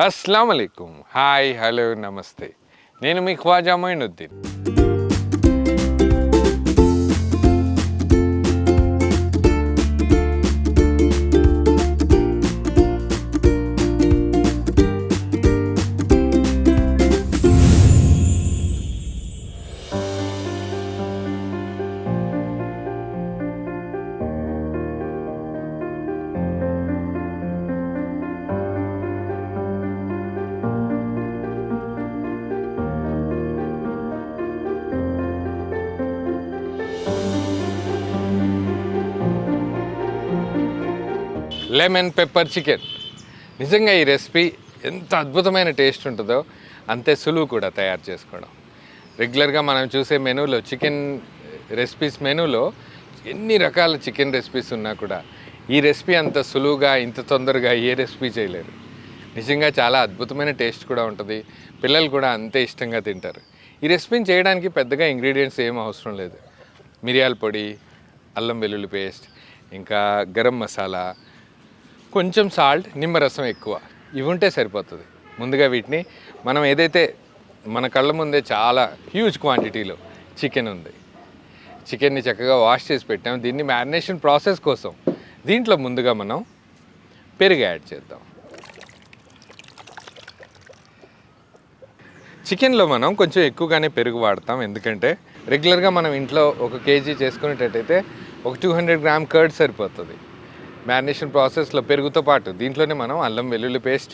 अस्सलाम वालेकुम, hi hello నమస్తే. నేను మీ Khwaja Moinuddin. Lemon pepper chicken. నిజంగా ఈ రెసిపీ ఎంత అద్భుతమైన టేస్ట్ ఉంటుందో అంతే సులువు కూడా తయారు చేసుకోవడం. రెగ్యులర్గా మనం చూసే మెనూలో చికెన్ రెసిపీస్ మెనూలో ఎన్ని రకాల చికెన్ రెసిపీస్ ఉన్నా కూడా ఈ రెసిపీ అంత సులువుగా ఇంత తొందరగా ఏ రెసిపీ చేయలేరు. నిజంగా చాలా అద్భుతమైన టేస్ట్ కూడా ఉంటుంది. పిల్లలు కూడా అంతే ఇష్టంగా తింటారు. ఈ రెసిపీని చేయడానికి పెద్దగా ఇంగ్రీడియంట్స్ ఏం అవసరం లేదు. మిరియాల పొడి, అల్లం వెల్లుల్లి పేస్ట్, ఇంకా గరం మసాలా, కొంచెం సాల్ట్, నిమ్మరసం ఎక్కువ, ఇవి ఉంటే సరిపోతుంది. ముందుగా వీటిని మనం ఏదైతే మన కళ్ళ ముందే చాలా హ్యూజ్ క్వాంటిటీలో చికెన్ ఉంది, చికెన్ని చక్కగా వాష్ చేసి పెట్టాం. దీన్ని మ్యారినేషన్ ప్రాసెస్ కోసం దీంట్లో ముందుగా మనం పెరుగు యాడ్ చేద్దాం. చికెన్లో మనం కొంచెం ఎక్కువగానే పెరుగు వాడతాం. ఎందుకంటే రెగ్యులర్గా మనం ఇంట్లో 1 కేజీ చేసుకునేటట్టయితే ఒక 200 గ్రామ్ కర్డ్ సరిపోతుంది. మ్యారినేషన్ ప్రాసెస్లో పెరుగుతో పాటు దీంట్లోనే మనం అల్లం వెల్లుల్లి పేస్ట్,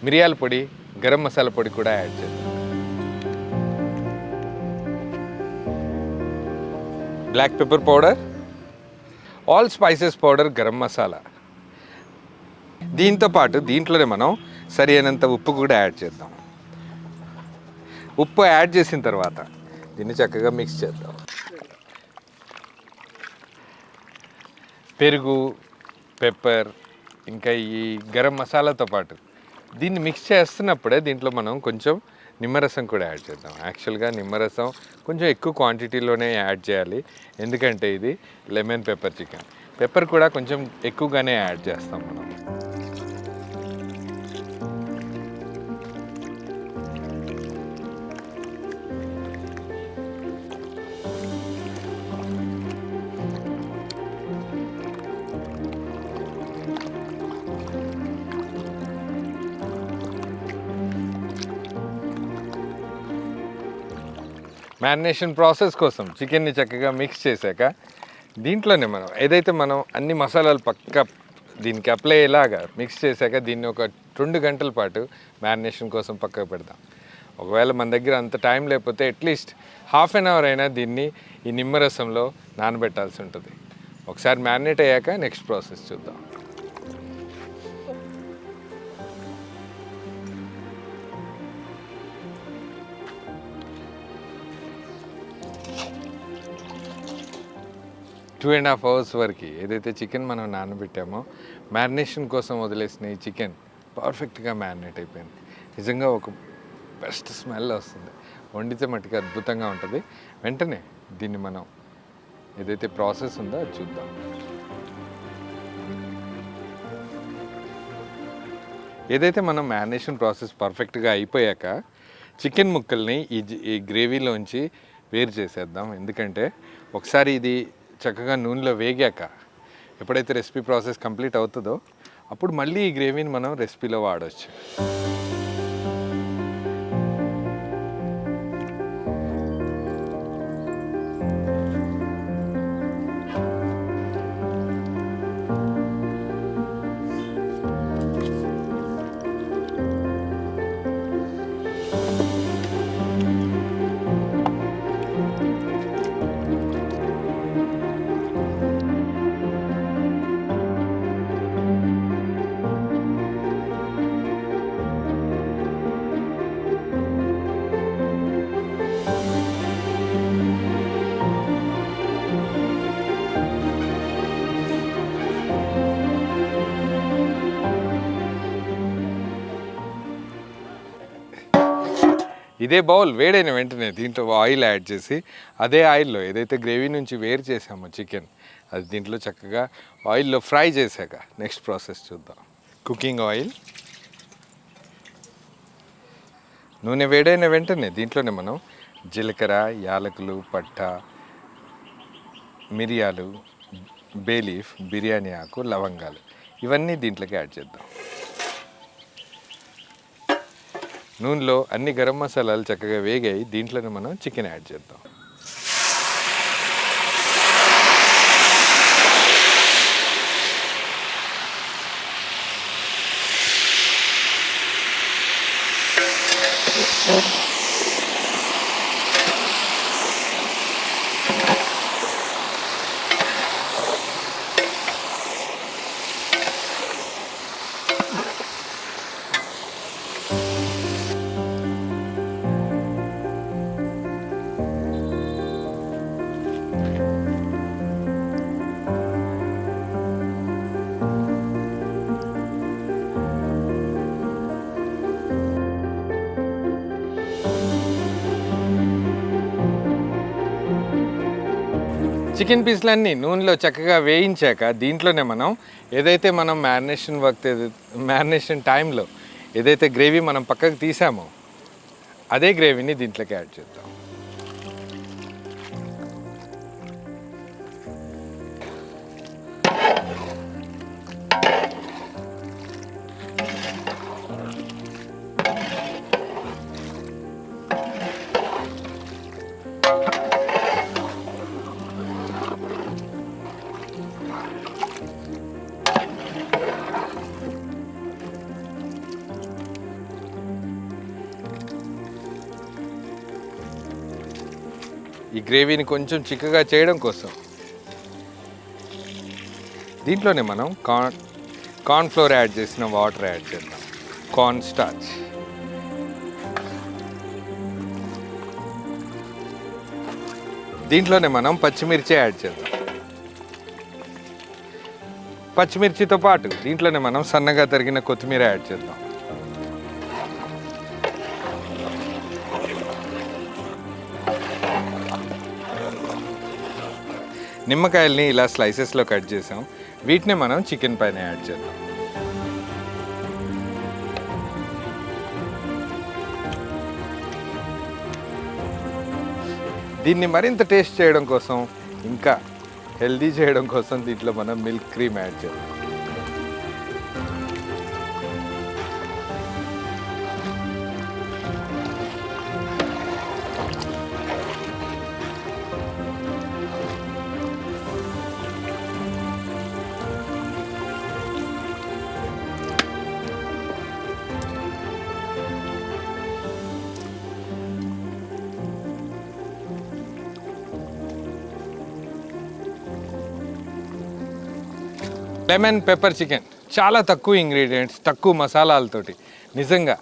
మిరియాల పొడి, గరం మసాలా పొడి కూడా యాడ్ చేద్దాం. Black pepper powder, all spices powder, garam masala. దీంతో పాటు దీంట్లోనే మనం సరి అయినంత ఉప్పు కూడా యాడ్ చేద్దాం. ఉప్పు యాడ్ చేసిన తర్వాత దీన్ని చక్కగా మిక్స్ చేద్దాం. పెరుగు, పెప్పర్, ఇంకా ఈ గరం మసాలాతో పాటు దీన్ని మిక్స్ చేస్తున్నప్పుడే దీంట్లో మనం కొంచెం నిమ్మరసం కూడా యాడ్ చేద్దాం. యాక్చువల్గా నిమ్మరసం కొంచెం ఎక్కువ క్వాంటిటీలోనే యాడ్ చేయాలి. ఎందుకంటే ఇది లెమన్ పెప్పర్ చికెన్. పెప్పర్ కూడా కొంచెం ఎక్కువగానే యాడ్ చేస్తాం మనం. మ్యారినేషన్ ప్రాసెస్ కోసం చికెన్ని చక్కగా మిక్స్ చేశాక దీంట్లోనే మనం ఏదైతే మనం అన్ని మసాలాలు దీనికి అప్లై అయ్యేలాగా మిక్స్ చేశాక దీన్ని ఒక 2 గంటల పాటు మ్యారినేషన్ కోసం పక్కకు పెడతాం. ఒకవేళ మన దగ్గర అంత టైం లేకపోతే అట్లీస్ట్ ½ అన్ అవర్ అయినా దీన్ని ఈ నిమ్మరసంలో నానబెట్టాల్సి ఉంటుంది. ఒకసారి మ్యారినేట్ అయ్యాక నెక్స్ట్ ప్రాసెస్ చూద్దాం. టూ అండ్ హాఫ్ అవర్స్ వరకు ఏదైతే చికెన్ మనం నానబెట్టామో మ్యారినేషన్ కోసం వదిలేసిన ఈ చికెన్ పర్ఫెక్ట్గా మ్యారినేట్ అయిపోయింది. నిజంగా ఒక బెస్ట్ స్మెల్ వస్తుంది. వండితే మట్టుకు అద్భుతంగా ఉంటుంది. వెంటనే దీన్ని మనం ఏదైతే ప్రాసెస్ ఉందో అది చూద్దాం. ఏదైతే మనం మ్యారినేషన్ ప్రాసెస్ పర్ఫెక్ట్గా అయిపోయాక చికెన్ ముక్కల్ని ఈ గ్రేవీలోంచి వేరు చేసేద్దాం. ఎందుకంటే ఒకసారి ఇది చక్కగా నూనెలో వేగాక ఎప్పుడైతే రెసిపీ ప్రాసెస్ కంప్లీట్ అవుతుందో అప్పుడు మళ్ళీ ఈ గ్రేవీని మనం రెసిపీలో వాడవచ్చు. ఇదే బౌల్ వేడైన వెంటనే దీంట్లో ఆయిల్ యాడ్ చేసి అదే ఆయిల్లో ఏదైతే గ్రేవీ నుంచి వేరు చేసామో చికెన్ అది దీంట్లో చక్కగా ఆయిల్లో ఫ్రై చేశాక నెక్స్ట్ ప్రాసెస్ చూద్దాం. కుకింగ్ ఆయిల్, నూనె వేడైన వెంటనే దీంట్లోనే మనం జీలకర్ర, యాలకులు, పట్ట, మిరియాలు, బేలీఫ్, బిర్యానీ ఆకు, లవంగాలు ఇవన్నీ దీంట్లోకి యాడ్ చేద్దాం. నూనెలో అన్ని గరం మసాలాలు చక్కగా వేగాయి. దీంట్లోనే మనం చికెన్ యాడ్ చేద్దాం. చికెన్ పీస్లన్నీ నూనెలో చక్కగా వేయించాక దీంట్లోనే మనం ఏదైతే మనం మ్యారినేషన్ టైంలో ఏదైతే గ్రేవీ మనం పక్కకు తీసామో అదే గ్రేవీని దీంట్లోకి యాడ్ చేద్దాం. ఈ గ్రేవీని కొంచెం చిక్కగా చేయడం కోసం దీంట్లోనే మనం కార్న్ ఫ్లోర్ యాడ్ చేసిన వాటర్ యాడ్ చేద్దాం. కార్న్ స్టార్చ్, దీంట్లోనే మనం పచ్చిమిర్చి యాడ్ చేద్దాం. పచ్చిమిర్చితో పాటు దీంట్లోనే మనం సన్నగా తరిగిన కొత్తిమీర యాడ్ చేద్దాం. నిమ్మకాయల్ని ఇలా స్లైసెస్లో కట్ చేసాం. వీటిని మనం చికెన్ పైన యాడ్ చేద్దాం. దీన్ని మరింత టేస్ట్ చేయడం కోసం, ఇంకా హెల్దీ చేయడం కోసం దీంట్లో మనం మిల్క్ క్రీమ్ యాడ్ చేద్దాం. లెమన్ పెప్పర్ చికెన్ చాలా తక్కువ ఇంగ్రీడియంట్స్, తక్కువ మసాలాలతోటి నిజంగా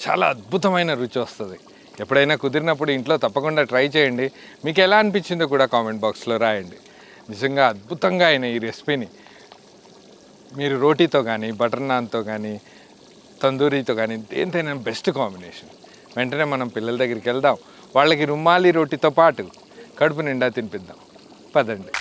చాలా అద్భుతమైన రుచి వస్తుంది. ఎప్పుడైనా కుదిరినప్పుడు ఇంట్లో తప్పకుండా ట్రై చేయండి. మీకు ఎలా అనిపించిందో కూడా కామెంట్ బాక్స్లో రాయండి. నిజంగా అద్భుతంగా అయిన ఈ రెసిపీని మీరు రోటీతో కానీ, బటర్ నాన్తో కానీ, తందూరీతో కానీ దేనితోనైనా బెస్ట్ కాంబినేషన్. వెంటనే మనం పిల్లల దగ్గరికి వెళ్దాం, వాళ్ళకి రుమాలి రోటీతో పాటు కడుపు నిండా తినిపిద్దాం. పదండి.